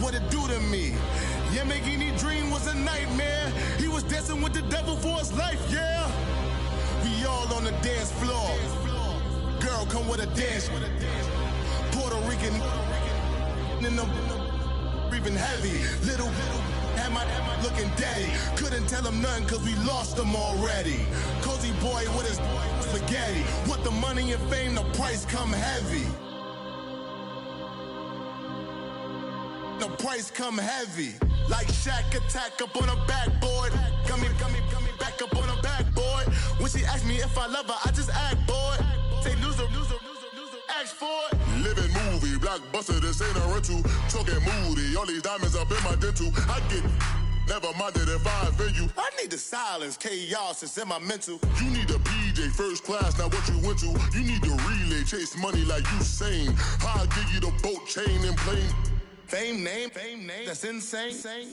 what it do to me. Yamagini dream was a nightmare. He was dancing with the devil for his life, yeah. We all on the dance floor. Girl, come with a dance. Puerto Rican in the breathing heavy. Little had my looking daddy. Couldn't tell him nothing cause we lost him already. Cozy boy with his spaghetti. What the money and fame, the price come heavy. The price come heavy. Like Shaq attack up on a backboard. Gummy, back up on a backboard. When she asked me if I love her, I just act bored. Say loser, ask for it. Living movie, blockbuster, this ain't a rental. Talking moody, all these diamonds up in my dental. I get never minded if I offend you. I need the silence, chaos is in my mental. You need a PJ, first class, not what you went to. You need the relay, chase money like you sane. I'll give you the boat, chain, and plane. Fame name, that's insane.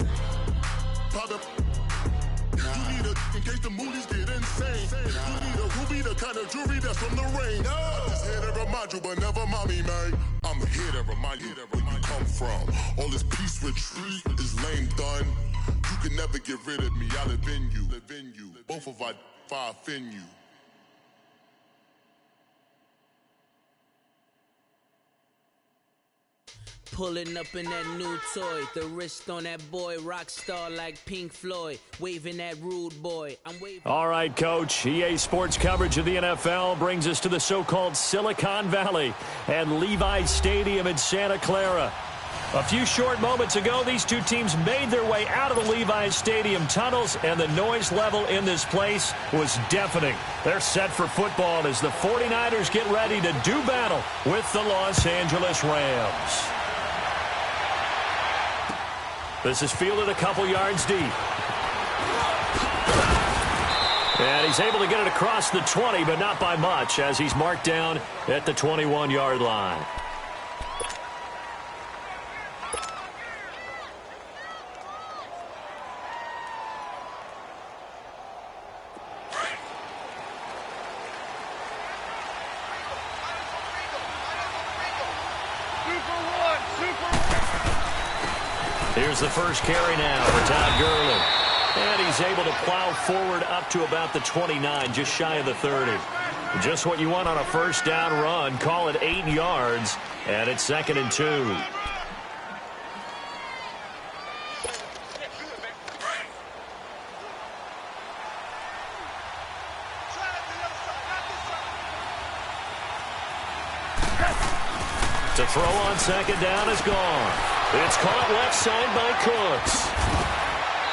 Pop up. You need a, in case the movies get insane. You need a ruby, the kind of jewelry that's from the rain. I'm just here to remind you, but never mommy, man. I'm here to remind you where you come from. All this peace retreat is lame done. You can never get rid of me, I live in you. Both of our fire offend you. Pulling up in that new toy, the wrist on that boy, rock star like Pink Floyd, waving that rude boy. I'm waving. All right, Coach. EA Sports coverage of the NFL brings us to the so-called Silicon Valley and Levi's Stadium in Santa Clara. A few short moments ago, these two teams made their way out of the Levi's Stadium tunnels, and the noise level in this place was deafening. They're set for football as the 49ers get ready to do battle with the Los Angeles Rams. This is fielded a couple yards deep. And he's able to get it across the 20, but not by much, as he's marked down at the 21-yard line. Here's the first carry now for Todd Gurley. And he's able to plow forward up to about the 29, just shy of the 30. Just what you want on a first down run. Call it 8 yards, and it's 2nd and 2. To throw on 2nd down is gone. It's caught left side by Cooks.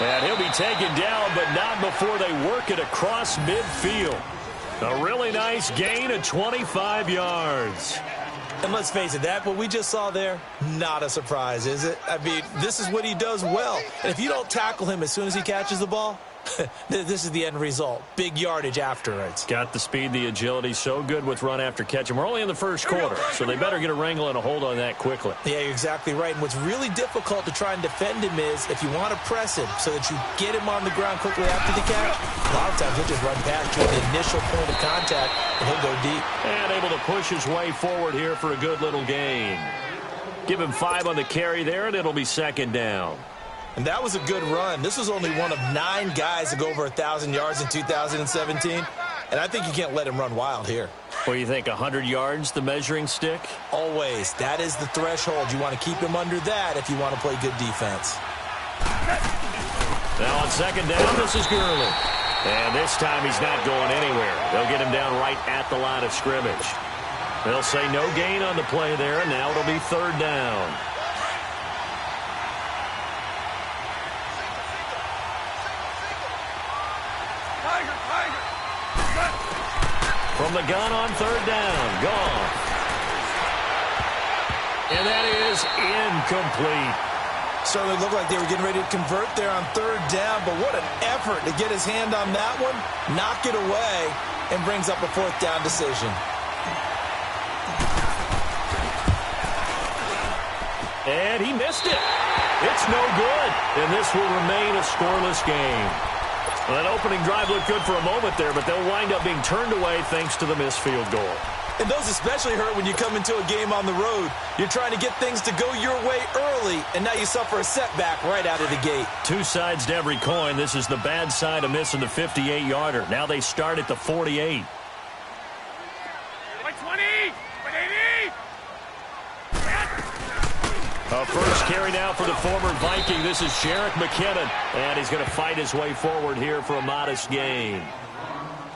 And he'll be taken down, but not before they work it across midfield. A really nice gain of 25 yards. And let's face it, that what we just saw there, not a surprise, is it? I mean, this is what he does well. And if you don't tackle him as soon as he catches the ball, this is the end result. Big yardage afterwards. Got the speed, the agility, so good with run after catch. And we're only in the first quarter, so they better get a wrangle and a hold on that quickly. Yeah, you're exactly right. And what's really difficult to try and defend him is if you want to press him so that you get him on the ground quickly after the catch, a lot of times he'll just run past you at the initial point of contact, and he'll go deep. And able to push his way forward here for a good little gain. Give him 5 on the carry there, and it'll be 2nd down. And that was a good run. This was only one of 9 guys to go over 1,000 yards in 2017. And I think you can't let him run wild here. What do you think, 100 yards, the measuring stick? Always. That is the threshold. You want to keep him under that if you want to play good defense. Now on 2nd down, this is Gurley. And this time he's not going anywhere. They'll get him down right at the line of scrimmage. They'll say no gain on the play there, and now it'll be 3rd down. From the gun on 3rd down, gone. And that is incomplete. Certainly looked like they were getting ready to convert there on 3rd down, but what an effort to get his hand on that one, knock it away, and brings up a 4th down decision. And he missed it. It's no good, and this will remain a scoreless game. Well, that opening drive looked good for a moment there, but they'll wind up being turned away thanks to the missed field goal. And those especially hurt when you come into a game on the road. You're trying to get things to go your way early, and now you suffer a setback right out of the gate. Two sides to every coin. This is the bad side of missing the 58-yarder. Now they start at the 48. A first carry now for the former Viking. This is Jerick McKinnon, and he's going to fight his way forward here for a modest gain.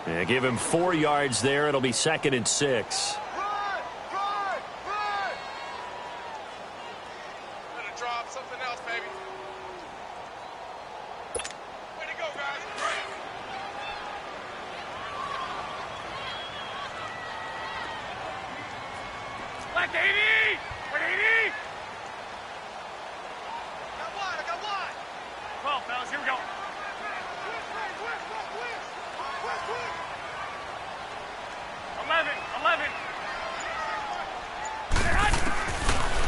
And give him 4 yards there. It'll be 2nd and 6. Better drop something else, baby. Way to go, guys. Black 80! 180! I got one. 12, fellas, here we go. West. 11.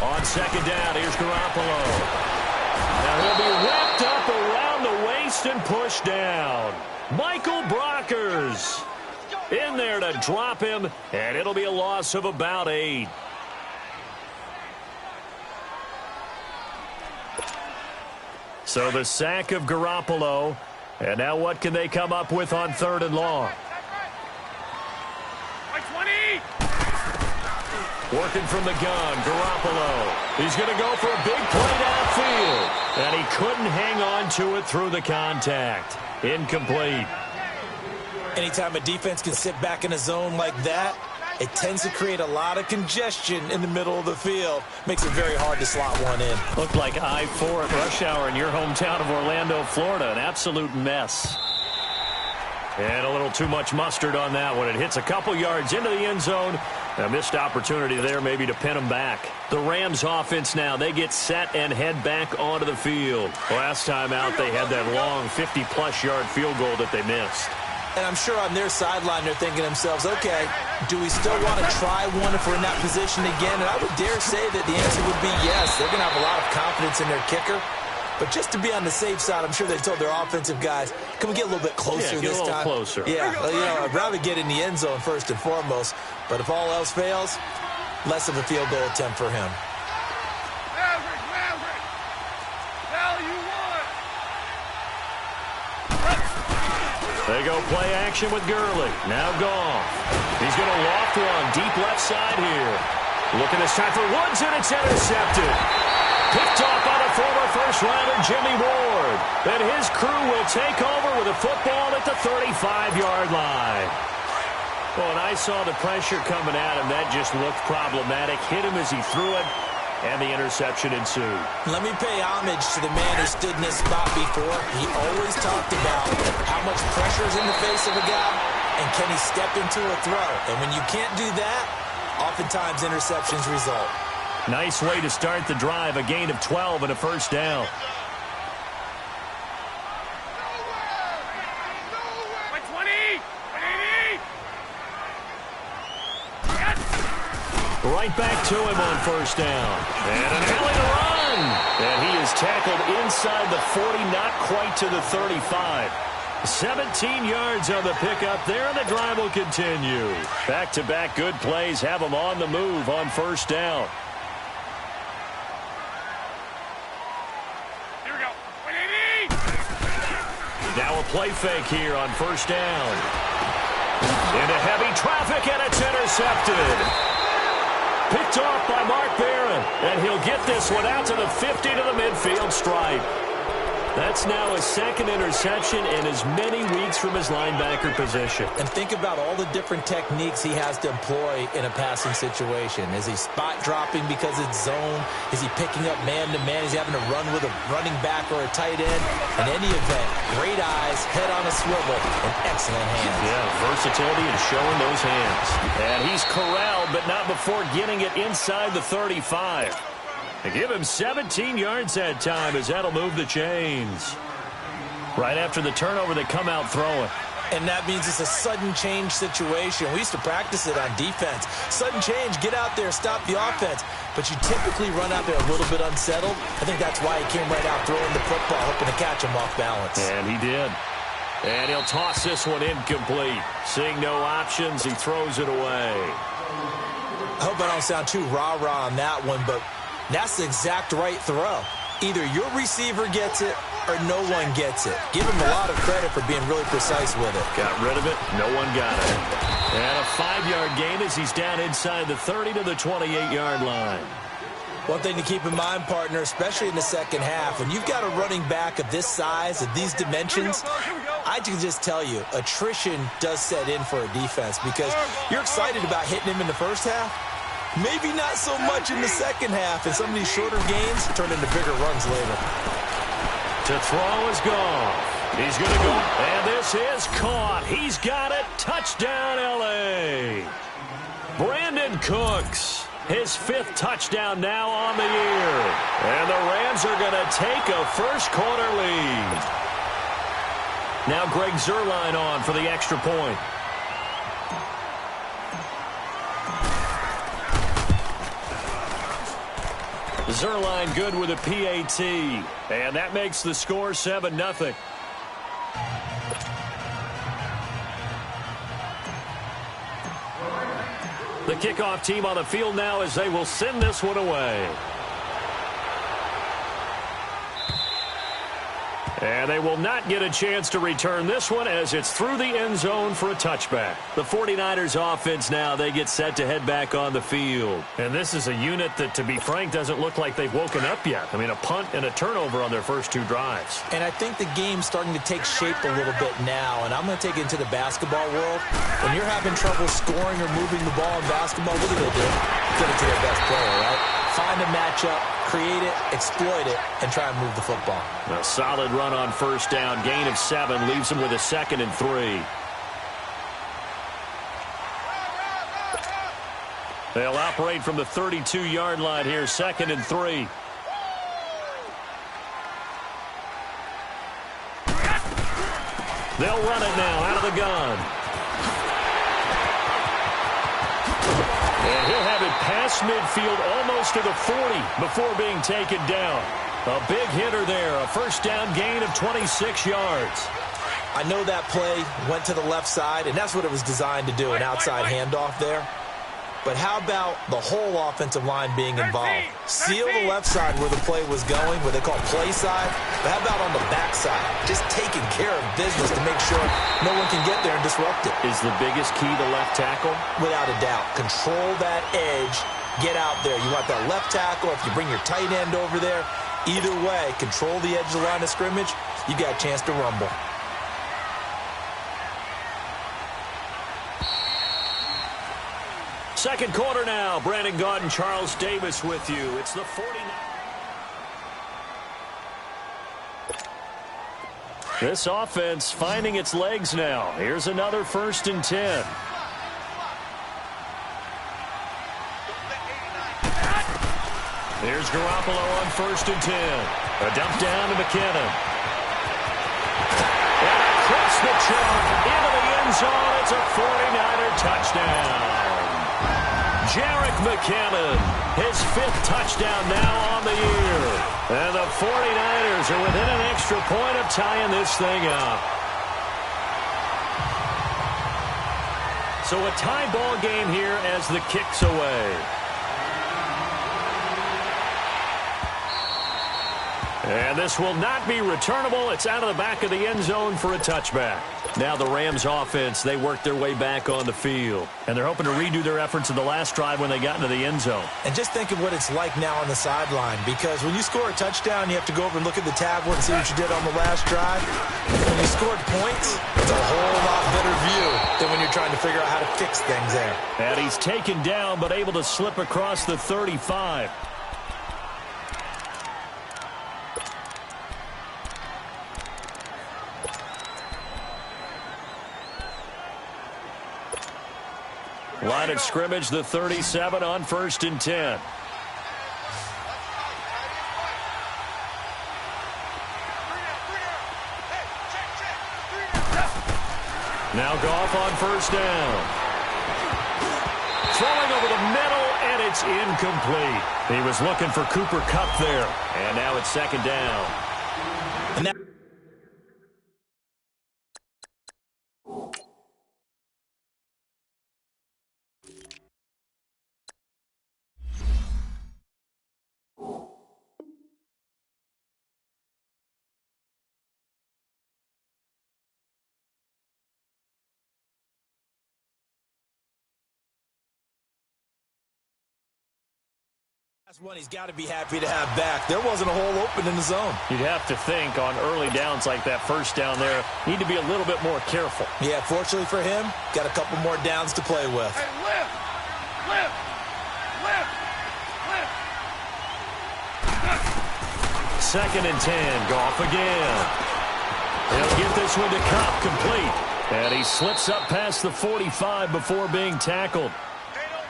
On 2nd down, here's Garoppolo. Now he'll be wrapped up around the waist and pushed down. Michael Brockers in there to drop him, and it'll be a loss of about 8. So the sack of Garoppolo, and now what can they come up with on 3rd and long? Working from the gun, Garoppolo. He's going to go for a big play downfield. And he couldn't hang on to it through the contact. Incomplete. Anytime a defense can sit back in a zone like that, it tends to create a lot of congestion in the middle of the field. Makes it very hard to slot one in. Looked like I-4 at rush hour in your hometown of Orlando, Florida. An absolute mess. And a little too much mustard on that one. It hits a couple yards into the end zone. A missed opportunity there maybe to pin them back. The Rams offense now, they get set and head back onto the field. Last time out, they had that long 50-plus yard field goal that they missed. And I'm sure on their sideline they're thinking to themselves, okay, do we still want to try one if we're in that position again? And I would dare say that the answer would be yes. They're going to have a lot of confidence in their kicker. But just to be on the safe side, I'm sure they told their offensive guys, can we get a little bit closer this time? Closer. Yeah, I'd rather get in the end zone first and foremost. But if all else fails, less of a field goal attempt for him. They go play action with Gurley. Now Goff. He's going to loft one deep left side here. Looking this time for Woods, and it's intercepted. Picked off by the former first-rounder Jimmy Ward. And his crew will take over with a football at the 35-yard line. Well, and I saw the pressure coming at him. That just looked problematic. Hit him as he threw it, and the interception ensued. Let me pay homage to the man who stood in this spot before. He always talked about how much pressure is in the face of a guy, and can he step into a throw. And when you can't do that, oftentimes interceptions result. Nice way to start the drive. A gain of 12 and a first down. Right back to him on first down. And an alley to run. And he is tackled inside the 40, not quite to the 35. 17 yards on the pickup there, and the drive will continue. Back-to-back good plays have him on the move on first down. Here we go. Now a play fake here on first down. Into heavy traffic, and it's intercepted. Picked off by Mark Barron, and he'll get this one out to the 50 to the midfield stripe. That's now his second interception in as many weeks from his linebacker position. And think about all the different techniques he has to employ in a passing situation. Is he spot dropping because it's zone? Is he picking up man-to-man? Is he having to run with a running back or a tight end? In any event, great eyes, head on a swivel, and excellent hands. Yeah, versatility and showing those hands. And he's corralled, but not before getting it inside the 35. They give him 17 yards that time as that'll move the chains. Right after the turnover, they come out throwing. And that means it's a sudden change situation. We used to practice it on defense. Sudden change, get out there, stop the offense. But you typically run out there a little bit unsettled. I think that's why he came right out throwing the football, hoping to catch him off balance. And he did. And he'll toss this one incomplete. Seeing no options, he throws it away. I hope I don't sound too rah-rah on that one, but that's the exact right throw. Either your receiver gets it or no one gets it. Give him a lot of credit for being really precise with it. Got rid of it. No one got it. And a 5-yard gain as he's down inside the 30 to the 28-yard line. One thing to keep in mind, partner, especially in the second half, when you've got a running back of this size, of these dimensions, I can just tell you, attrition does set in for a defense because you're excited about hitting him in the first half. Maybe not so much in the second half, and some of these shorter gains turn into bigger runs later. To throw is gone. He's going to go, and this is caught. He's got it. Touchdown, L.A. Brandon Cooks, his 5th touchdown now on the year. And the Rams are going to take a first-quarter lead. Now Greg Zuerlein on for the extra point. Zuerlein good with a PAT. And that makes the score 7-0. The kickoff team on the field now as they will send this one away. And they will not get a chance to return this one as it's through the end zone for a touchback. The 49ers offense now, they get set to head back on the field. And this is a unit that, to be frank, doesn't look like they've woken up yet. I mean, a punt and a turnover on their first 2 drives. And I think the game's starting to take shape a little bit now. And I'm going to take it into the basketball world. When you're having trouble scoring or moving the ball in basketball, what do? Get it to their best player, right? Find a matchup, create it, exploit it, and try and move the football. A solid run on first down. Gain of 7 leaves them with a 2nd and 3. They'll operate from the 32-yard line here, 2nd and 3. They'll run it now out of the gun. And he'll have it past midfield almost to the 40 before being taken down. A big hitter there, a first down gain of 26 yards. I know that play went to the left side, and that's what it was designed to do, an outside handoff there. But how about the whole offensive line being involved? Seal the left side where the play was going, what they call play side. But how about on the back side? Just taking care of business to make sure no one can get there and disrupt it. Is the biggest key the left tackle? Without a doubt. Control that edge. Get out there. You want that left tackle. If you bring your tight end over there, either way, control the edge of the line of scrimmage, you got a chance to rumble. Second quarter now. Brandon Gaudin and Charles Davis with you. It's the 49. This offense finding its legs now. Here's another 1st and 10. Here's Garoppolo on 1st and 10. A dump down to McKinnon. And across the chalk into the end zone. It's a 49er touchdown. Jerick McKinnon, his 5th touchdown now on the year. And the 49ers are within an extra point of tying this thing up. So a tie ball game here as the kick's away. And this will not be returnable. It's out of the back of the end zone for a touchback. Now the Rams offense, they work their way back on the field. And they're hoping to redo their efforts in the last drive when they got into the end zone. And just think of what it's like now on the sideline. Because when you score a touchdown, you have to go over and look at the tablet and see what you did on the last drive. When you scored points, it's a whole lot better view than when you're trying to figure out how to fix things there. And he's taken down but able to slip across the 35. Line of scrimmage, the 37 on 1st and 10. Now Goff on 1st down. Throwing over the middle, and it's incomplete. He was looking for Cooper Kupp there. And now it's 2nd down. And that That's one he's got to be happy to have back. There wasn't a hole open in the zone. You'd have to think on early downs like that first down there, need to be a little bit more careful. Yeah, fortunately for him, got a couple more downs to play with. Hey, lift! Lift! Lift! Lift! 2nd and 10, Goff again. He'll get this one to Kupp, complete. And he slips up past the 45 before being tackled.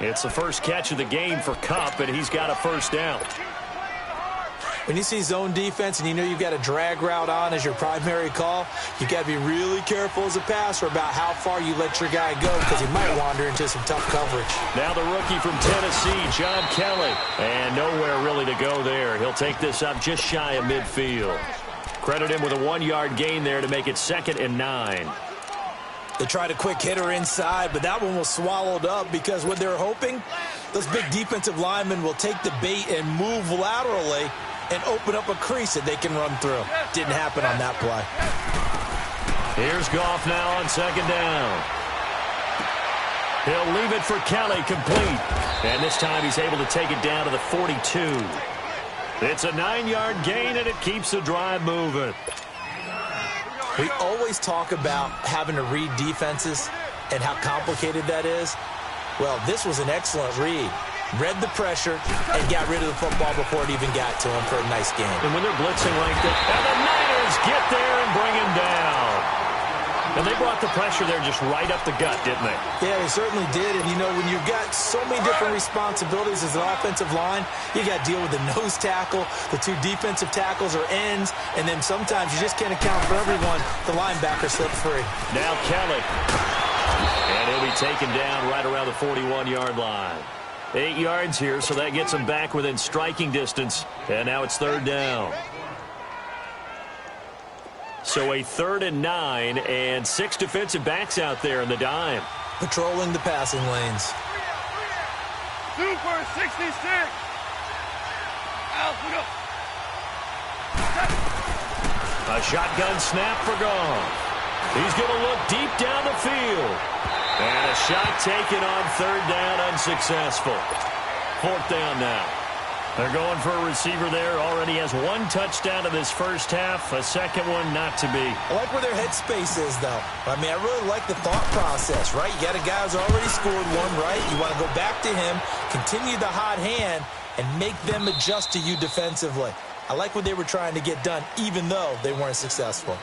It's the first catch of the game for Kupp, and he's got a first down. When you see zone defense and you know you've got a drag route on as your primary call, you've got to be really careful as a passer about how far you let your guy go because he might wander into some tough coverage. Now the rookie from Tennessee, John Kelly. And nowhere really to go there. He'll take this up just shy of midfield. Credit him with a 1-yard gain there to make it 2nd and 9. They tried a quick hitter inside, but that one was swallowed up because what they're hoping, those big defensive linemen will take the bait and move laterally and open up a crease that they can run through. Didn't happen on that play. Here's Goff now on 2nd down. He'll leave it for Kelly, complete. And this time he's able to take it down to the 42. It's a 9-yard gain, and it keeps the drive moving. We always talk about having to read defenses and how complicated that is. Well, this was an excellent read. Read the pressure and got rid of the football before it even got to him for a nice game. And when they're blitzing like that, and the Niners get there and bring him down. And they brought the pressure there just right up the gut, didn't they? Yeah, they certainly did. And, you know, when you've got so many different responsibilities as an offensive line, you got to deal with the nose tackle, the 2 defensive tackles or ends, and then sometimes you just can't account for everyone. The linebacker slipped free. Now Kelly. And he'll be taken down right around the 41-yard line. 8 yards here, so that gets him back within striking distance. And now it's 3rd down. So a 3rd and 9 and 6 defensive backs out there in the dime. Patrolling the passing lanes. Super 66! Out, look up! A shotgun snap for Goff. He's going to look deep down the field. And a shot taken on 3rd down, unsuccessful. 4th down now. They're going for a receiver there. Already has 1 touchdown in this first half. A second one not to be. I like where their headspace is, though. I mean, I really like the thought process, right? You got a guy who's already scored 1, right? You want to go back to him, continue the hot hand, and make them adjust to you defensively. I like what they were trying to get done, even though they weren't successful.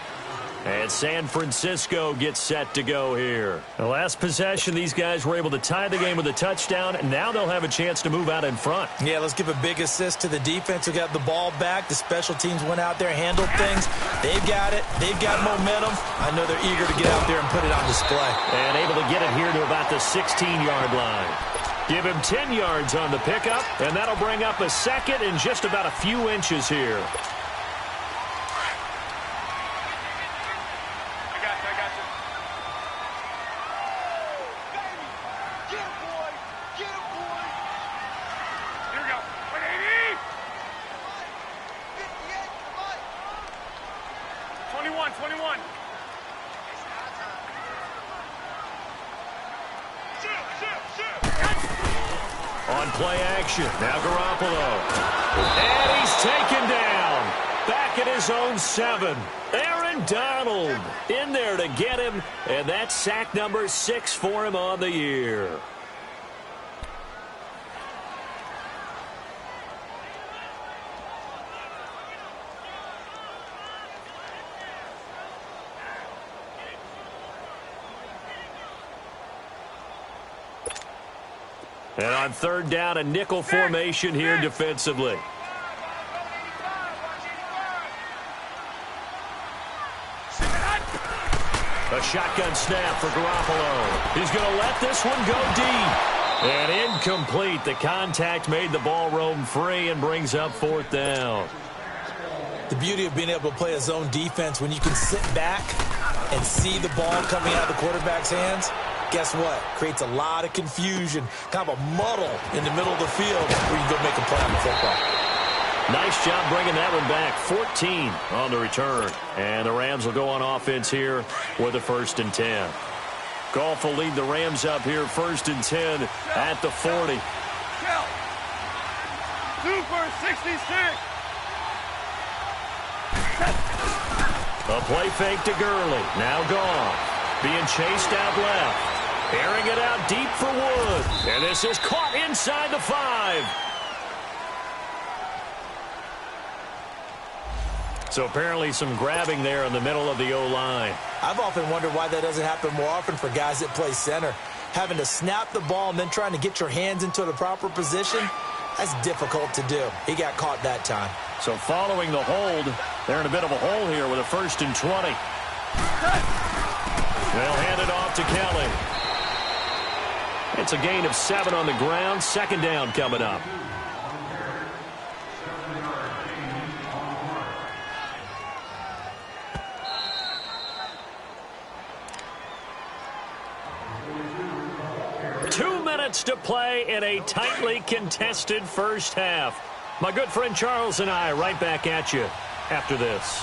And San Francisco gets set to go here. The last possession, these guys were able to tie the game with a touchdown, and now they'll have a chance to move out in front. Yeah, let's give a big assist to the defense who got the ball back. The special teams went out there, handled things. They've got it. They've got momentum. I know they're eager to get out there and put it on display. And able to get it here to about the 16-yard line. Give him 10 yards on the pickup, and that'll bring up a 2nd and just about a few inches here. On play action, now Garoppolo. And he's taken down. Back at his own 7. Aaron Donald in there to get him. And that's sack number 6 for him on the year. And on 3rd down, a nickel formation here defensively. A shotgun snap for Garoppolo. He's going to let this one go deep. And incomplete. The contact made the ball roam free and brings up 4th down. The beauty of being able to play a zone defense when you can sit back and see the ball coming out of the quarterback's hands. Guess what? Creates a lot of confusion, kind of a muddle in the middle of the field where you can go make a play on the football. Nice job bringing that one back. 14 on the return. And the Rams will go on offense here with a 1st and 10. Goff will lead the Rams up here 1st and 10 at the 40. Super 66. A play fake to Gurley. Now Goff. Being chased out left. Airing it out deep for Woods. And this is caught inside the 5. So apparently some grabbing there in the middle of the O-line. I've often wondered why that doesn't happen more often for guys that play center. Having to snap the ball and then trying to get your hands into the proper position, that's difficult to do. He got caught that time. So following the hold, they're in a bit of a hole here with a 1st and 20. They'll hand it off to Kelly. It's a gain of 7 on the ground. 2nd down coming up. To play in a tightly contested first half. My good friend Charles and I right back at you after this.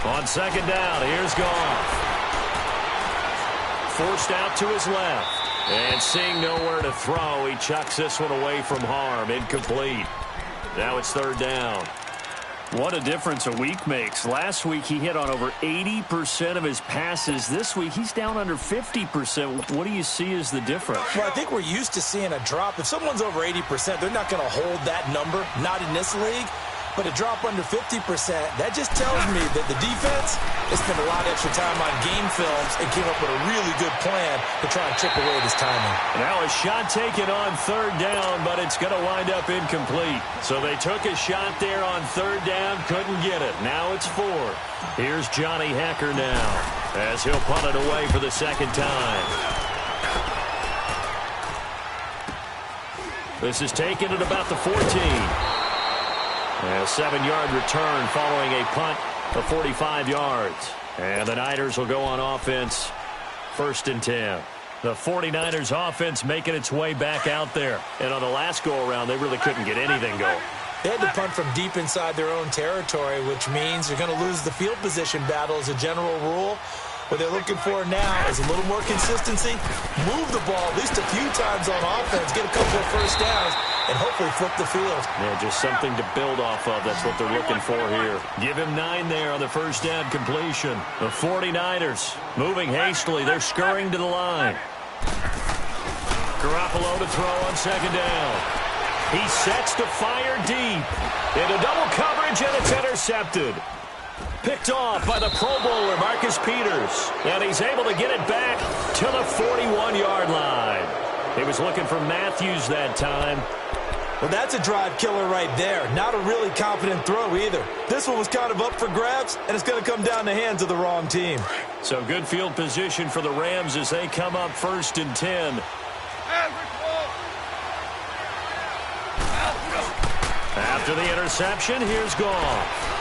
On 2nd down, here's Goff. Forced out to his left. And seeing nowhere to throw, he chucks this one away from harm. Incomplete. Now it's 3rd down. What a difference a week makes. Last week he hit on over 80% of his passes. This week he's down under 50%. What do you see as the difference? Well, I think we're used to seeing a drop. If someone's over 80%, they're not going to hold that number, not in this league. But a drop under 50%, that just tells me that the defense has spent a lot of extra time on game films and came up with a really good plan to try and chip away at his timing. Now a shot taken on 3rd down, but it's going to wind up incomplete. So they took a shot there on 3rd down, couldn't get it. Now it's 4. Here's Johnny Hecker now as he'll punt it away for the 2nd time. This is taken at about the 14. A 7-yard return following a punt of 45 yards. And the Niners will go on offense, 1st and 10. The 49ers offense making its way back out there. And on the last go-around, they really couldn't get anything going. They had to punt from deep inside their own territory, which means you're going to lose the field position battle as a general rule. What they're looking for now is a little more consistency, move the ball at least a few times on offense, get a couple of 1st downs, and hopefully flip the field. Yeah, just something to build off of. That's what they're looking for here. Give him 9 there on the 1st down completion. The 49ers moving hastily. They're scurrying to the line. Garoppolo to throw on 2nd down. He sets to fire deep. Into double coverage, and it's intercepted. Picked off by the Pro Bowler, Marcus Peters. And he's able to get it back to the 41-yard line. He was looking for Matthews that time. Well, that's a drive killer right there. Not a really confident throw either. This one was kind of up for grabs, and it's going to come down the hands of the wrong team. So good field position for the Rams as they come up 1st and 10. After the interception, here's Goff.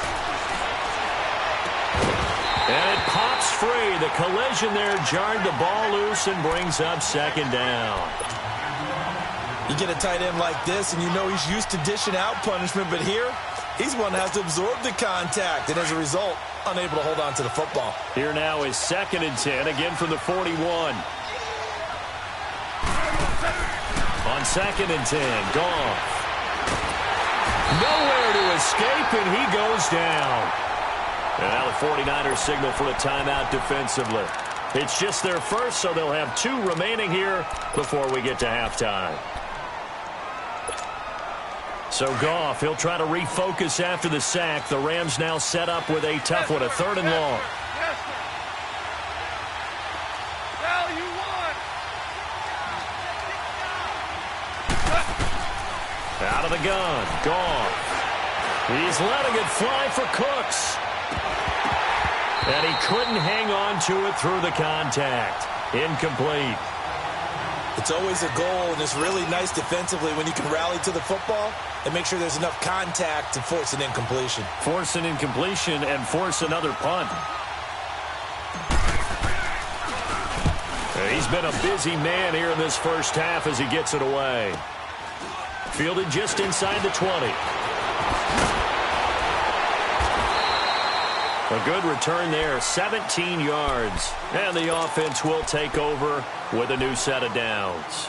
And it pops free. The collision there jarred the ball loose and brings up 2nd down. You get a tight end like this, and you know he's used to dishing out punishment, but here, he's one that has to absorb the contact, and as a result, unable to hold on to the football. Here now is 2nd and 10, again from the 41. On 2nd and 10, Goff. Nowhere to escape, and he goes down. And now the 49ers signal for a timeout defensively. It's just their first, so they'll have 2 remaining here before we get to halftime. So Goff, he'll try to refocus after the sack. The Rams now set up with a tough one, a 3rd and long. Out of the gun, Goff. He's letting it fly for Cooks. And he couldn't hang on to it through the contact. Incomplete. It's always a goal, and it's really nice defensively when you can rally to the football and make sure there's enough contact to force an incompletion. Force an incompletion and force another punt. He's been a busy man here in this first half as he gets it away. Fielded just inside the 20. A good return there, 17 yards. And the offense will take over with a new set of downs.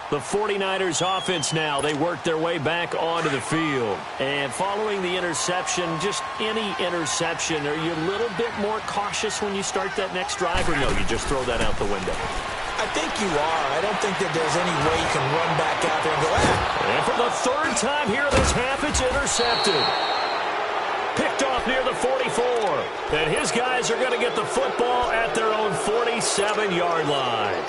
The 49ers offense now, they work their way back onto the field. And following the interception, just any interception, are you a little bit more cautious when you start that next drive? Or no, you just throw that out the window? I think you are. I don't think that there's any way you can run back out there and go, And for the third time here this half, it's intercepted. Picked off near the 44. And his guys are going to get the football at their own 47-yard line.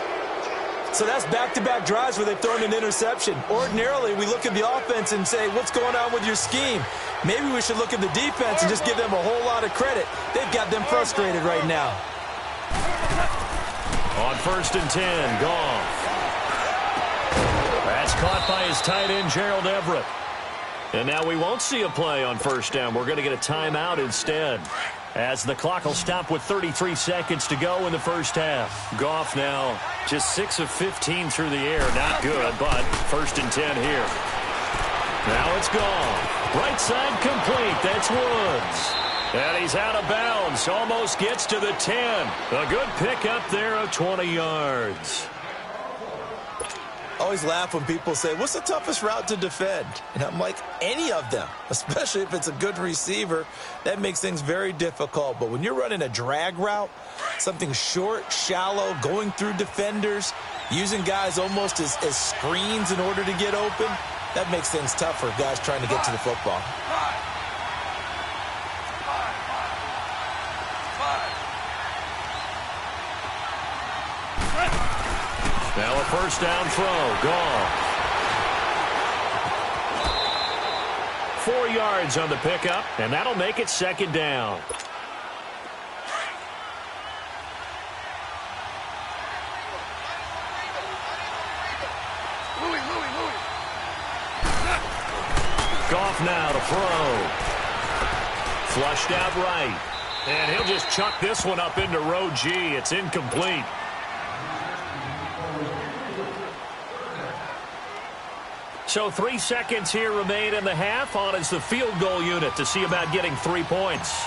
So that's back-to-back drives where they've thrown an interception. Ordinarily, we look at the offense and say, what's going on with your scheme? Maybe we should look at the defense and just give them a whole lot of credit. They've got them frustrated right now. On 1st and 10, Goff. That's caught by his tight end, Gerald Everett. And now we won't see a play on 1st down. We're going to get a timeout instead, as the clock will stop with 33 seconds to go in the first half. Goff now just 6 of 15 through the air. Not good, but 1st and 10 here. Now it's Goff. Right side complete. That's Woods. And he's out of bounds. Almost gets to the 10. A good pick up there of 20 yards. I always laugh when people say, what's the toughest route to defend? And I'm like, any of them, especially if it's a good receiver. That makes things very difficult. But when you're running a drag route, something short, shallow, going through defenders, using guys almost as screens in order to get open, that makes things tough for guys trying to get to the football. Now a 1st down throw. Goff. 4 yards on the pickup, and that'll make it 2nd down. Goff now to throw. Flushed out right. And he'll just chuck this one up into row G. It's incomplete. So 3 seconds here remain in the half. On is the field goal unit to see about getting 3 points.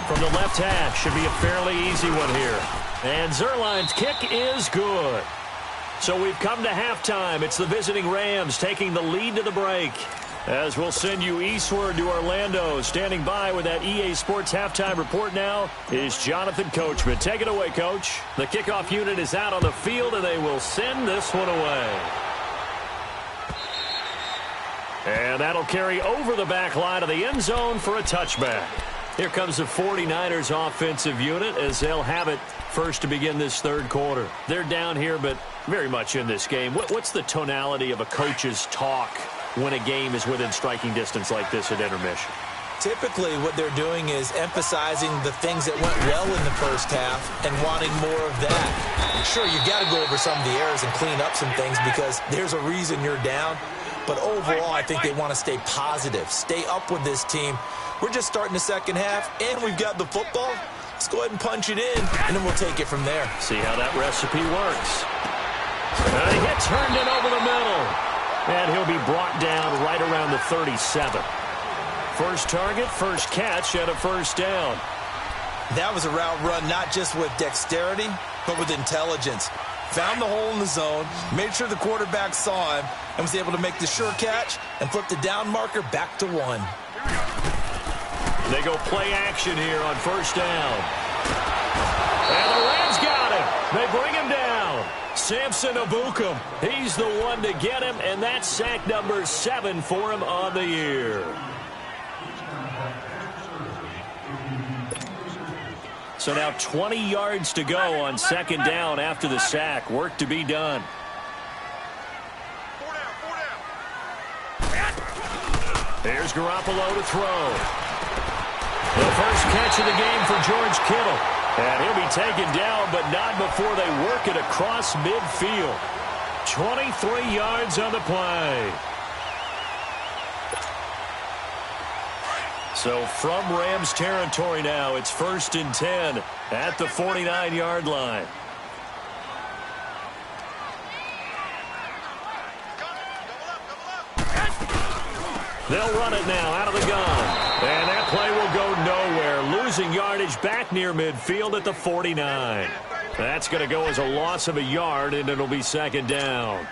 From the left hash, should be a fairly easy one here. And Zerline's kick is good. So we've come to halftime. It's the visiting Rams taking the lead to the break. As we'll send you eastward to Orlando. Standing by with that EA Sports halftime report now is Jonathan Coachman. Take it away, Coach. The kickoff unit is out on the field, and they will send this one away. And that'll carry over the back line of the end zone for a touchback. Here comes the 49ers offensive unit as they'll have it first to begin this 3rd quarter. They're down here, but very much in this game. What's the tonality of a coach's talk when a game is within striking distance like this at intermission? Typically, what they're doing is emphasizing the things that went well in the first half and wanting more of that. Sure, you've got to go over some of the errors and clean up some things because there's a reason you're down. But overall, I think they want to stay positive, stay up with this team. We're just starting the second half, and we've got the football. Let's go ahead and punch it in, and then we'll take it from there. See how that recipe works. He gets turned in over the middle. And he'll be brought down right around the 37. First target, first catch, and a 1st down. That was a route run not just with dexterity, but with intelligence. Found the hole in the zone, made sure the quarterback saw him, and was able to make the sure catch and flip the down marker back to 1. They go play action here on 1st down. And the Rams got him. They bring him down. Samson Abukum, he's the one to get him, and that's sack number 7 for him on the year. So now 20 yards to go on 2nd down after the sack. Work to be done. Here's Garoppolo to throw. The first catch of the game for George Kittle. And he'll be taken down, but not before they work it across midfield. 23 yards on the play. So from Rams territory now, it's 1st and 10 at the 49-yard line. They'll run it now out of the gun. And that play will go nowhere. Losing yardage back near midfield at the 49. That's going to go as a loss of a yard, and it'll be 2nd down.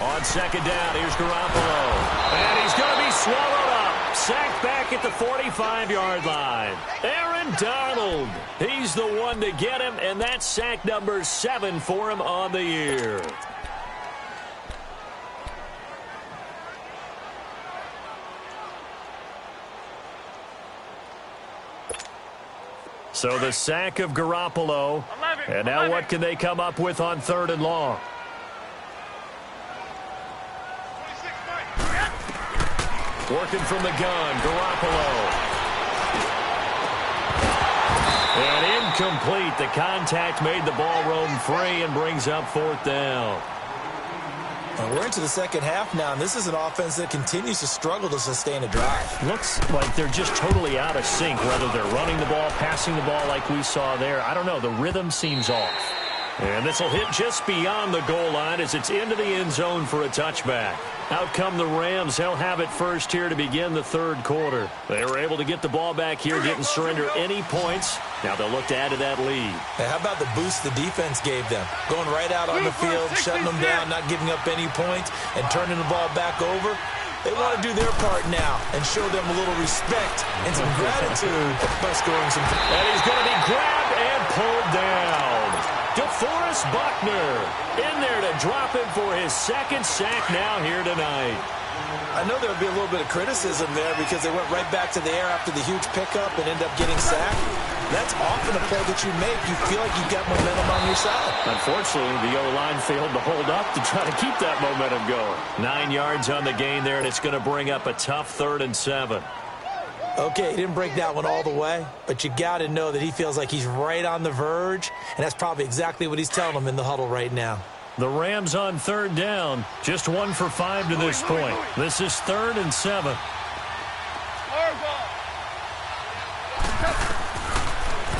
On second down, here's Garoppolo. And he's going to be swallowed up. Sacked back at the 45-yard line. Aaron Donald. He's the one to get him, and that's sack number 7 for him on the year. So the sack of Garoppolo. And now what can they come up with on 3rd and long? Working from the gun, Garoppolo. And incomplete. The contact made the ball roam free and brings up 4th down. And we're into the second half now, and this is an offense that continues to struggle to sustain a drive. Looks like they're just totally out of sync, whether they're running the ball, passing the ball like we saw there. I don't know. The rhythm seems off. And this will hit just beyond the goal line as it's into the end zone for a touchback. Out come the Rams. They'll have it first here to begin the 3rd quarter. They were able to get the ball back here, didn't surrender any points. Now they'll look to add to that lead. Hey, how about the boost the defense gave them? Going right out on the field, shutting them down, not giving up any points, and turning the ball back over. They want to do their part now and show them a little respect and some gratitude by scoring some. And he's going to be grabbed and pulled down. DeForest Buckner in there to drop him for his 2nd sack now here tonight. I know there'll be a little bit of criticism there because they went right back to the air after the huge pickup and end up getting sacked. That's often a play that you make. You feel like you've got momentum on your side. Unfortunately, the O-line failed to hold up to try to keep that momentum going. 9 yards on the gain there, and it's going to bring up a tough 3rd and 7. Okay, he didn't break that one all the way, but you got to know that he feels like he's right on the verge, and that's probably exactly what he's telling them in the huddle right now. The Rams on 3rd down, just 1 for 5 to this point. This is 3rd and 7.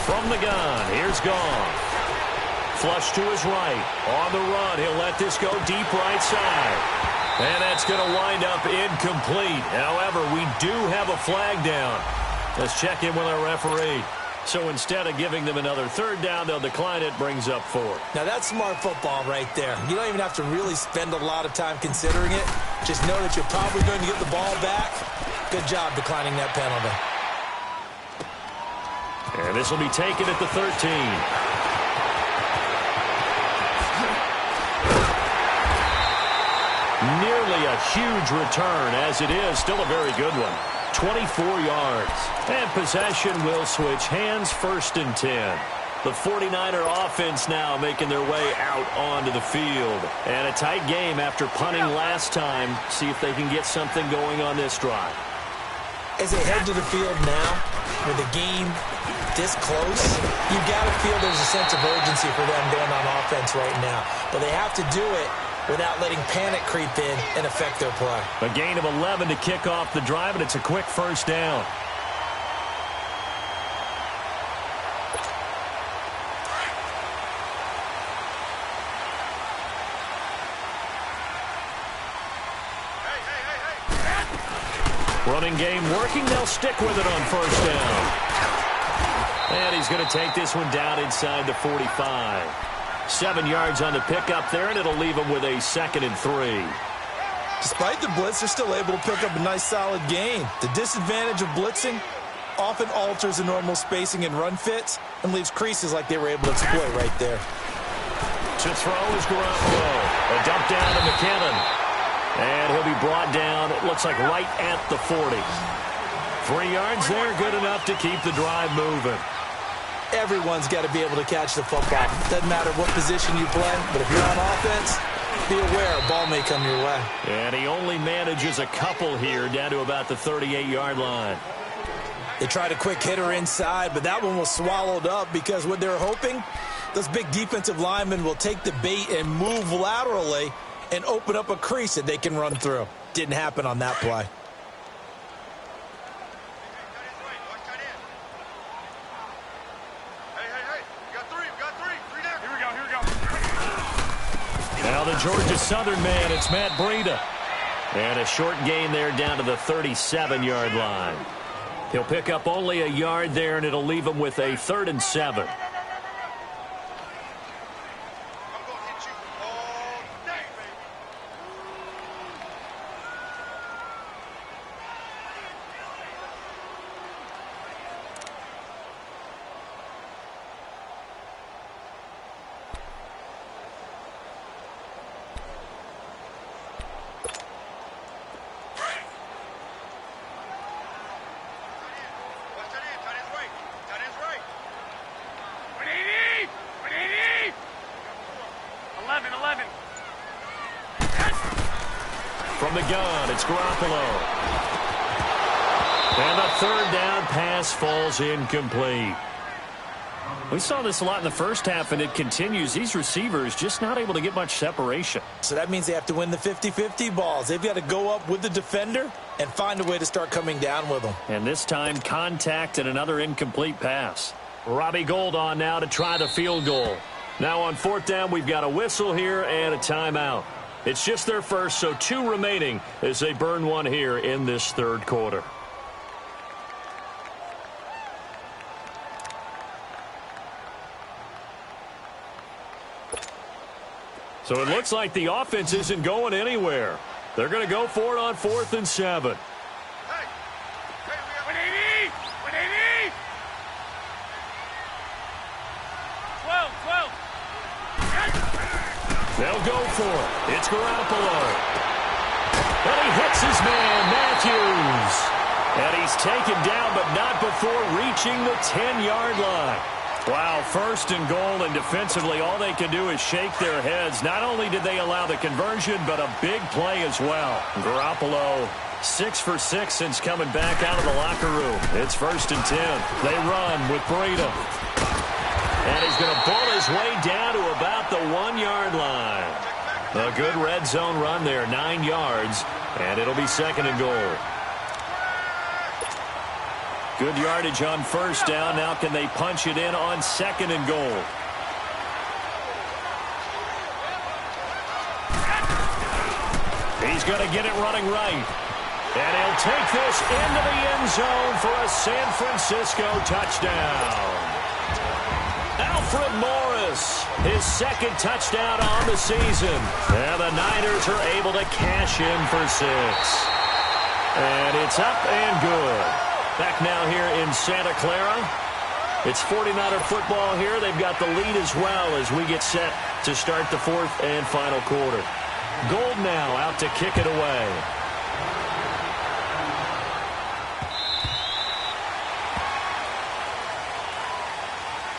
From the gun, here's Goff. Flush to his right. On the run, he'll let this go deep right side. And that's going to wind up incomplete. However, we do have a flag down. Let's check in with our referee. So instead of giving them another 3rd down, they'll decline it, brings up 4. Now that's smart football right there. You don't even have to really spend a lot of time considering it. Just know that you're probably going to get the ball back. Good job declining that penalty. And this will be taken at the 13. Nearly a huge return, as it is still a very good one. 24 yards. And possession will switch hands, 1st and 10. The 49er offense now making their way out onto the field. And a tight game after punting last time. See if they can get something going on this drive. As they head to the field now, with the game this close, you got to feel there's a sense of urgency for them going on offense right now. But they have to do it without letting panic creep in and affect their play. A gain of 11 to kick off the drive, and it's a quick 1st down. Running game working. They'll stick with it on 1st down. And he's going to take this one down inside the 45. 7 yards on the pickup there, and it'll leave him with a 2nd and 3. Despite the blitz, they're still able to pick up a nice, solid gain. The disadvantage of blitzing often alters the normal spacing and run fits and leaves creases like they were able to exploit right there. To throw is Garoppolo. A dump down to McKinnon. And he'll be brought down, it looks like right at the 40. 3 yards there, good enough to keep the drive moving. Everyone's got to be able to catch the football. Doesn't matter what position you play, but if you're on offense, be aware a ball may come your way. And he only manages a couple here down to about the 38-yard line. They tried a quick hitter inside, but that one was swallowed up because what they're hoping, those big defensive linemen will take the bait and move laterally and open up a crease that they can run through. Didn't happen on that play. Now the Georgia Southern man, it's Matt Breida. And a short gain there down to the 37-yard line. He'll pick up only a yard there, and it'll leave him with a 3rd and 7. From the gun, it's Garoppolo. And the 3rd down pass falls incomplete. We saw this a lot in the first half, and it continues. These receivers just not able to get much separation. So that means they have to win the 50-50 balls. They've got to go up with the defender and find a way to start coming down with them. And this time, contact and another incomplete pass. Robbie Gould on now to try the field goal. Now on 4th down, we've got a whistle here and a timeout. It's just their first, so 2 remaining as they burn one here in this 3rd quarter. So it looks like the offense isn't going anywhere. They're going to go for it on 4th and 7. They'll go for it. It's Garoppolo. And he hits his man, Matthews. And he's taken down, but not before reaching the 10-yard line. Wow, 1st and goal, and defensively all they can do is shake their heads. Not only did they allow the conversion, but a big play as well. Garoppolo, 6 for 6 since coming back out of the locker room. It's 1st and 10. They run with Breida. And he's going to pull his way down to about the 1-yard line. A good red zone run there, 9 yards, and it'll be 2nd and goal. Good yardage on 1st down. Now can they punch it in on 2nd and goal? He's going to get it running right. And he'll take this into the end zone for a San Francisco touchdown. Alfred Morris, his 2nd touchdown on the season. And the Niners are able to cash in for 6. And it's up and good. Back now here in Santa Clara. It's 49er football here. They've got the lead as well as we get set to start the 4th and final quarter. Gould now out to kick it away.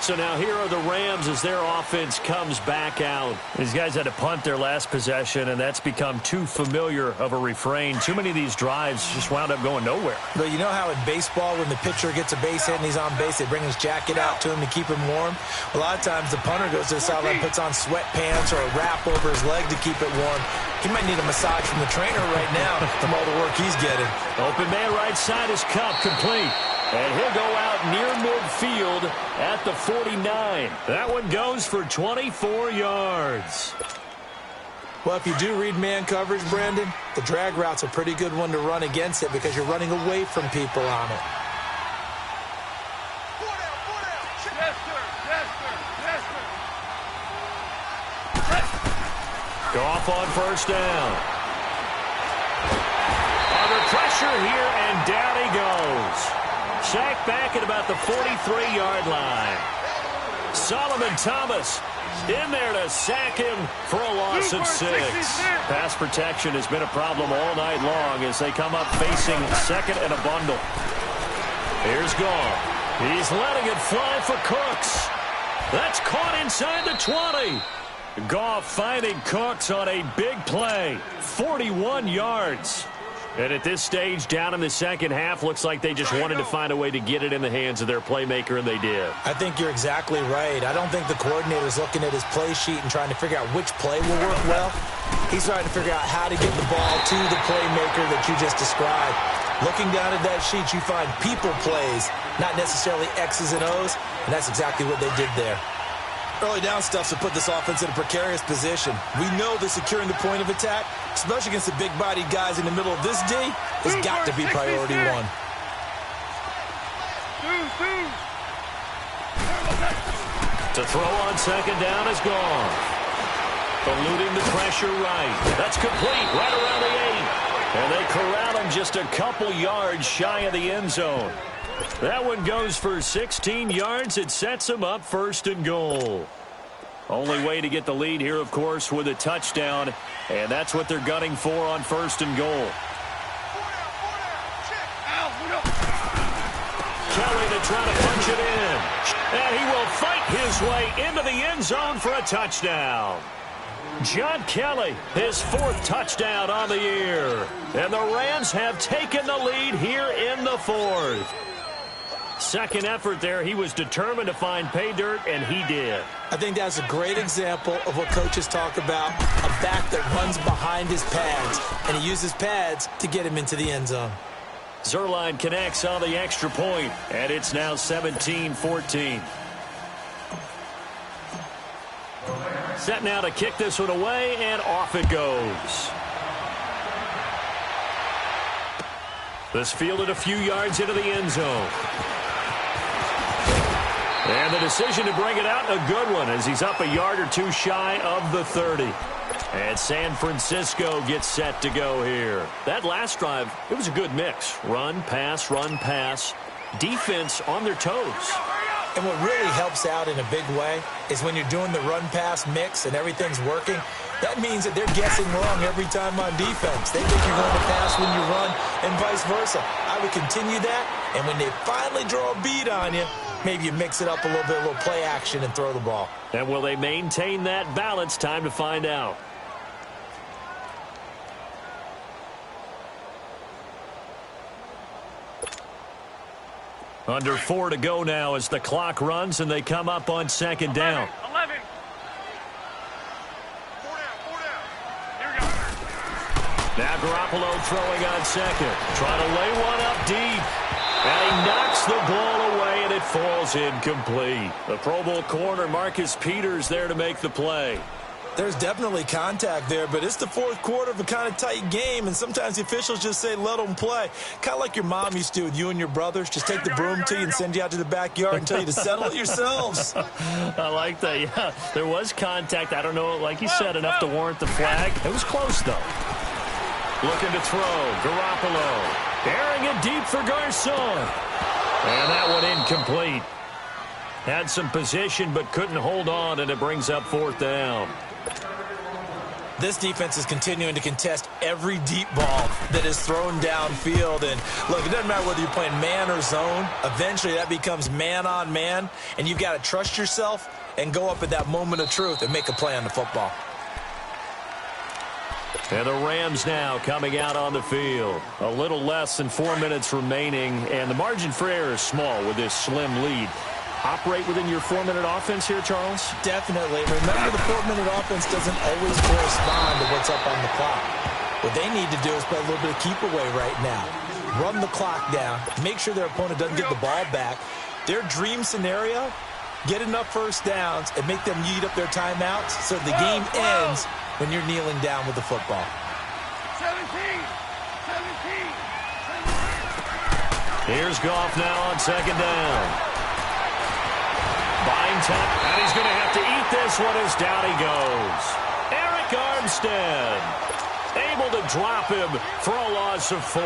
So now here are the Rams as their offense comes back out. These guys had to punt their last possession, and that's become too familiar of a refrain. Too many of these drives just wound up going nowhere. But you know how in baseball, when the pitcher gets a base hit and he's on base, they bring his jacket out to him to keep him warm? A lot of times the punter goes to the sideline, puts on sweatpants or a wrap over his leg to keep it warm. He might need a massage from the trainer right now from all the work he's getting. Open man right side is Cup, complete. And he'll go out near midfield at the 49. That one goes for 24 yards. Well, if you do read man coverage, Brandon, the drag route's a pretty good one to run against it because you're running away from people on it. Goff on 1st down. Under pressure here, and down he goes. Sacked back at about the 43-yard line. Solomon Thomas in there to sack him for a loss of 6. Pass protection has been a problem all night long as they come up facing 2nd and a bundle. Here's Goff. He's letting it fly for Cooks. That's caught inside the 20. Goff finding Cooks on a big play. 41 yards. And at this stage, down in the second half, looks like they just wanted to find a way to get it in the hands of their playmaker, and they did. I think you're exactly right. I don't think the coordinator's looking at his play sheet and trying to figure out which play will work well. He's trying to figure out how to get the ball to the playmaker that you just described. Looking down at that sheet, you find people plays, not necessarily X's and O's, and that's exactly what they did there. Early down stuff to put this offense in a precarious position. We know that securing the point of attack, especially against the big-bodied guys in the middle of this D, has got to be priority one. To throw on second down is gone. Eluding the pressure right. That's complete right around the 8. And they corral him just a couple yards shy of the end zone. That one goes for 16 yards. It sets him up 1st and goal. Only way to get the lead here, of course, with a touchdown. And that's what they're gunning for on 1st and goal. Kelly to try to punch it in. And he will fight his way into the end zone for a touchdown. John Kelly, his 4th touchdown on the year. And the Rams have taken the lead here in the 4th. Second effort there, he was determined to find pay dirt, and he did. I think that's a great example of what coaches talk about, a back that runs behind his pads, and he uses pads to get him into the end zone. Zerline connects on the extra point, and it's now 17-14. Set now to kick this one away, and off it goes. This fielded a few yards into the end zone. And the decision to bring it out, a good one, as he's up a yard or two shy of the 30. And San Francisco gets set to go here. That last drive, it was a good mix. Run, pass, defense on their toes. And what really helps out in a big way is when you're doing the run-pass mix and everything's working, that means that they're guessing wrong every time on defense. They think you're going to pass when you run and vice versa. I would continue that, and when they finally draw a beat on you, maybe you mix it up a little play action and throw the ball. And will they maintain that balance? Time to find out. Under 4 to go now as the clock runs and they come up on second down. 11. 4 down. Here we go. Now Garoppolo throwing on second. Trying to lay one up deep. And he knocks the ball away and it falls incomplete. The Pro Bowl corner Marcus Peters there to make the play. There's definitely contact there, but it's the 4th quarter of a kind of tight game, and sometimes the officials just say, let them play. Kind of like your mom used to with you and your brothers. Just take the broom to you and send you out to the backyard and tell you to settle it yourselves. I like that, yeah. There was contact. I don't know, like you said, enough to warrant the flag. It was close, though. Looking to throw. Garoppolo. Airing it deep for Garcon. And that one incomplete. Had some position but couldn't hold on, and it brings up 4th down. This defense is continuing to contest every deep ball that is thrown downfield. And, look, it doesn't matter whether you're playing man or zone. Eventually that becomes man on man, and you've got to trust yourself and go up at that moment of truth and make a play on the football. And the Rams now coming out on the field. A little less than 4 minutes remaining, and the margin for error is small with this slim lead. Operate within your 4-minute offense here, Charles? Definitely. Remember, the 4-minute offense doesn't always correspond to what's up on the clock. What they need to do is play a little bit of keep away right now. Run the clock down. Make sure their opponent doesn't get the ball back. Their dream scenario, get enough first downs and make them eat up their timeouts so the game ends when you're kneeling down with the football. 17. Here's Goff now on second down. Buying time, and he's going to have to eat this one as down he goes. Eric Armstead able to drop him for a loss of 4.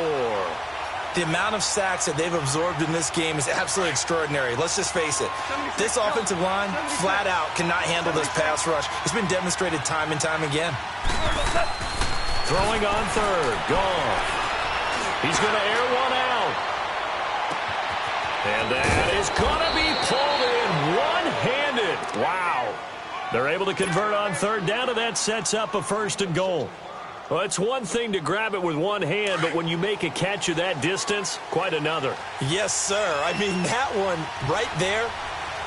The amount of sacks that they've absorbed in this game is absolutely extraordinary. Let's just face it. This offensive line, flat out, cannot handle this pass rush. It's been demonstrated time and time again. Throwing on third. Goff. He's going to air one out. And that is going to be pulled in one-handed. Wow. They're able to convert on third down, and that sets up a 1st and goal. Well, it's one thing to grab it with one hand, but when you make a catch of that distance, quite another. Yes, sir. I mean, that one right there,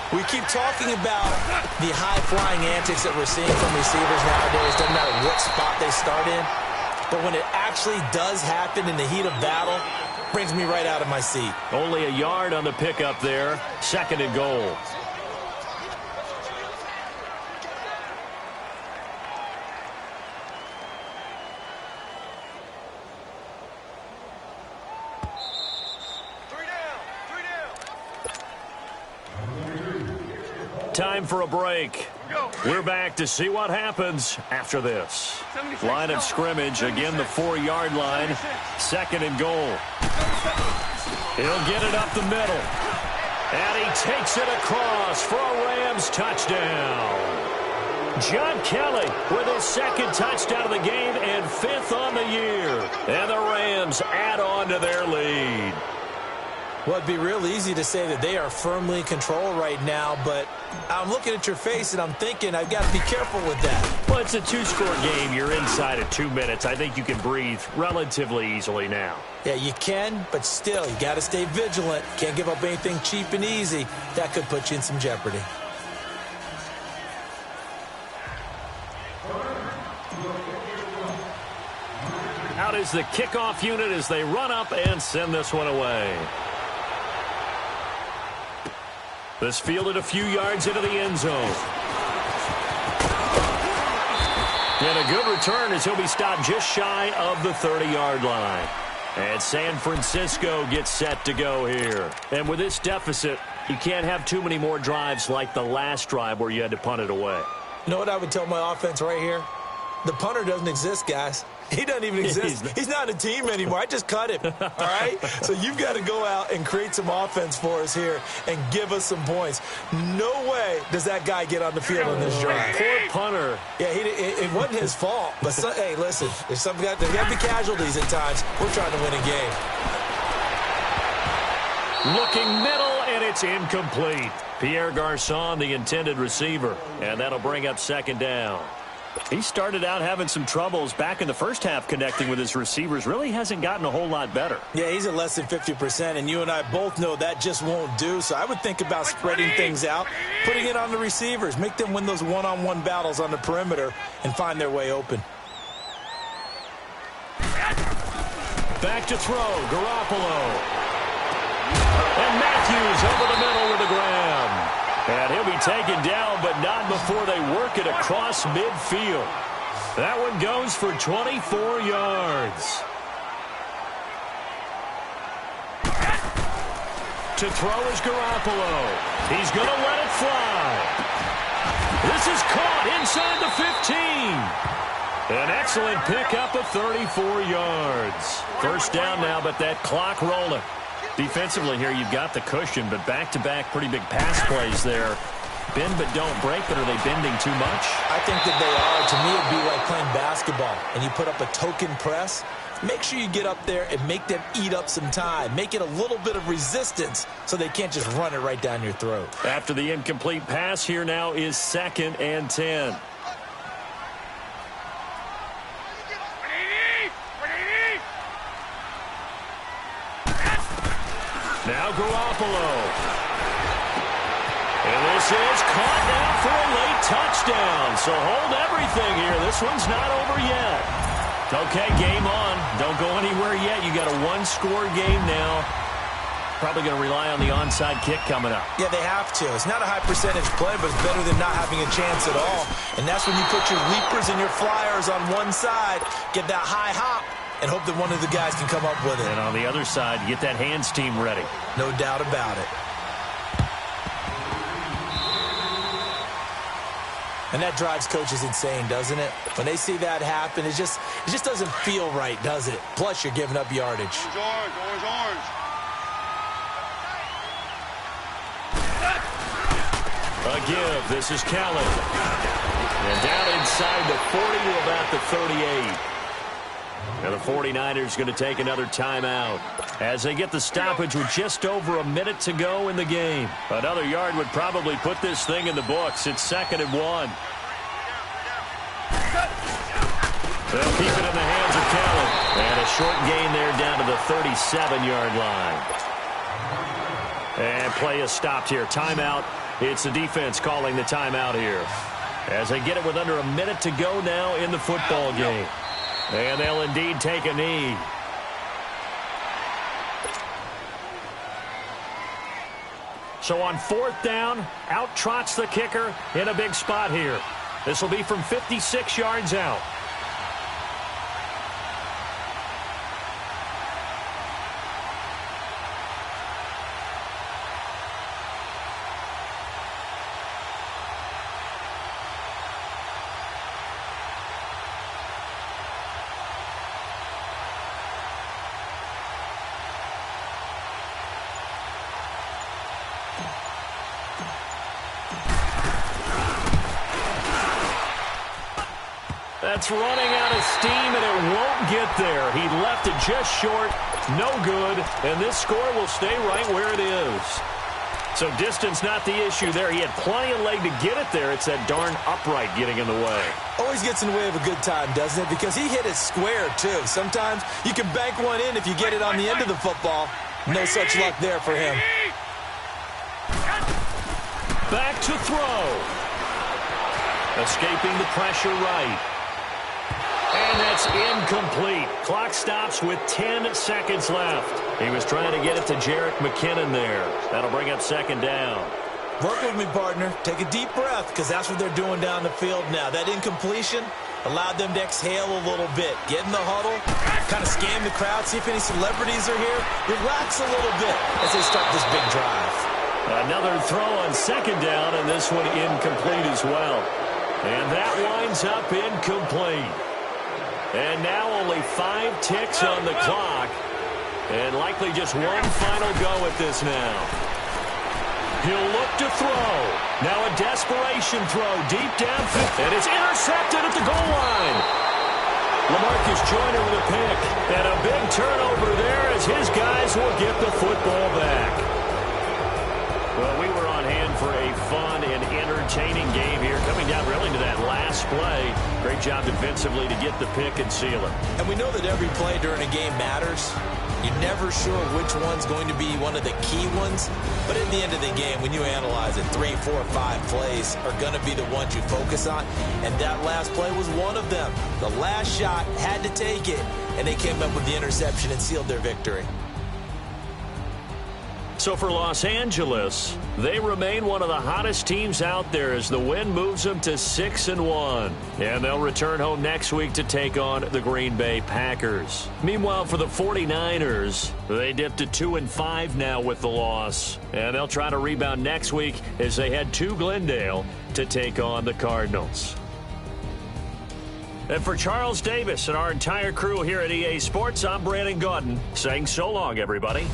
we keep talking about the high-flying antics that we're seeing from receivers nowadays. Doesn't matter what spot they start in. But when it actually does happen in the heat of battle, brings me right out of my seat. Only a yard on the pickup there. 2nd and goal. time for a break. We're back to see what happens after this. Line of scrimmage, again the 4-yard line. 2nd and goal. He'll get it up the middle. And he takes it across for a Rams touchdown. John Kelly with his 2nd touchdown of the game and 5th on the year. And the Rams add on to their lead. Well, it'd be real easy to say that they are firmly in control right now, but I'm looking at your face and I'm thinking I've got to be careful with that. Well, it's a 2-score game. You're inside of 2 minutes. I think you can breathe relatively easily now. Yeah, you can, but still, you got to stay vigilant. Can't give up anything cheap and easy. That could put you in some jeopardy. Out is the kickoff unit as they run up and send this one away. This fielded a few yards into the end zone. And a good return as he'll be stopped just shy of the 30-yard line. And San Francisco gets set to go here. And with this deficit, you can't have too many more drives like the last drive where you had to punt it away. You know what I would tell my offense right here? The punter doesn't exist, guys. He doesn't even exist. He's not a team anymore. I just cut him, all right? So you've got to go out and create some offense for us here and give us some points. No way does that guy get on the field on this drive. Poor punter. Yeah, it wasn't his fault. But, hey, listen, there's got to be casualties at times. We're trying to win a game. Looking middle, and it's incomplete. Pierre Garçon, the intended receiver. And that'll bring up 2nd down. He started out having some troubles back in the first half connecting with his receivers. Really hasn't gotten a whole lot better. Yeah, he's at less than 50%, and you and I both know that just won't do. So I would think about spreading things out, putting it on the receivers, make them win those one-on-one battles on the perimeter and find their way open. Back to throw, Garoppolo. And Matthews over the middle with the grab. And he'll be taken down, but not before they work it across midfield. That one goes for 24 yards. To throw is Garoppolo. He's going to let it fly. This is caught inside the 15. An excellent pickup of 34 yards. First down now, but that clock rolling. Defensively here, you've got the cushion, but back-to-back pretty big pass plays there. Bend but don't break, but are they bending too much? I think that they are. To me, it'd be like playing basketball, and you put up a token press. Make sure you get up there and make them eat up some time. Make it a little bit of resistance so they can't just run it right down your throat. After the incomplete pass, here now is 2nd and 10. Now Garoppolo. And this is caught now for a late touchdown. So hold everything here. This one's not over yet. Okay, game on. Don't go anywhere yet. You got a 1-score game now. Probably going to rely on the onside kick coming up. Yeah, they have to. It's not a high percentage play, but it's better than not having a chance at all. And that's when you put your leapers and your flyers on one side, get that high hop, and hope that one of the guys can come up with it. And on the other side, get that hands team ready. No doubt about it. And that drives coaches insane, doesn't it? When they see that happen, it just doesn't feel right, does it? Plus, you're giving up yardage. Orange. A give. This is Callan. And down inside the 40 to about the 38. And the 49ers going to take another timeout as they get the stoppage with just over a minute to go in the game. Another yard would probably put this thing in the books. It's 2nd and 1. They'll keep it in the hands of Callan. And a short gain there down to the 37-yard line. And play is stopped here. Timeout. It's the defense calling the timeout here as they get it with under a minute to go now in the football game. And they'll indeed take a knee. So on 4th down, out trots the kicker in a big spot here. This will be from 56 yards out. It's running out of steam, and it won't get there. He left it just short. No good. And this score will stay right where it is. So distance not the issue there. He had plenty of leg to get it there. It's that darn upright getting in the way. Always gets in the way of a good time, doesn't it? Because he hit it square, too. Sometimes you can bank one in if you get it on the end of the football. No such luck there for him. Back to throw. Escaping the pressure right. And that's incomplete. Clock stops with 10 seconds left. He was trying to get it to Jerick McKinnon there. That'll bring up second down. Work with me, partner. Take a deep breath, because that's what they're doing down the field now. That incompletion allowed them to exhale a little bit. Get in the huddle, kind of scan the crowd, see if any celebrities are here. Relax a little bit as they start this big drive. Another throw on second down, and this one incomplete as well. And that winds up incomplete. And now only 5 ticks on the clock. And likely just one final go at this now. He'll look to throw. Now a desperation throw deep downfield. And it's intercepted at the goal line. LaMarcus Joyner with a pick. And a big turnover there as his guys will get the football back. Well, we were on hand for a fun and entertaining game here. Coming down really to that last play. Great job defensively to get the pick and seal it. And we know that every play during a game matters. You're never sure which one's going to be one of the key ones. But at the end of the game, when you analyze it, 3, 4, 5 plays are going to be the ones you focus on. And that last play was one of them. The last shot had to take it. And they came up with the interception and sealed their victory. So for Los Angeles, they remain one of the hottest teams out there as the win moves them to 6-1. And they'll return home next week to take on the Green Bay Packers. Meanwhile, for the 49ers, they dipped to 2-5 now with the loss. And they'll try to rebound next week as they head to Glendale to take on the Cardinals. And for Charles Davis and our entire crew here at EA Sports, I'm Brandon Gaudin saying so long, everybody.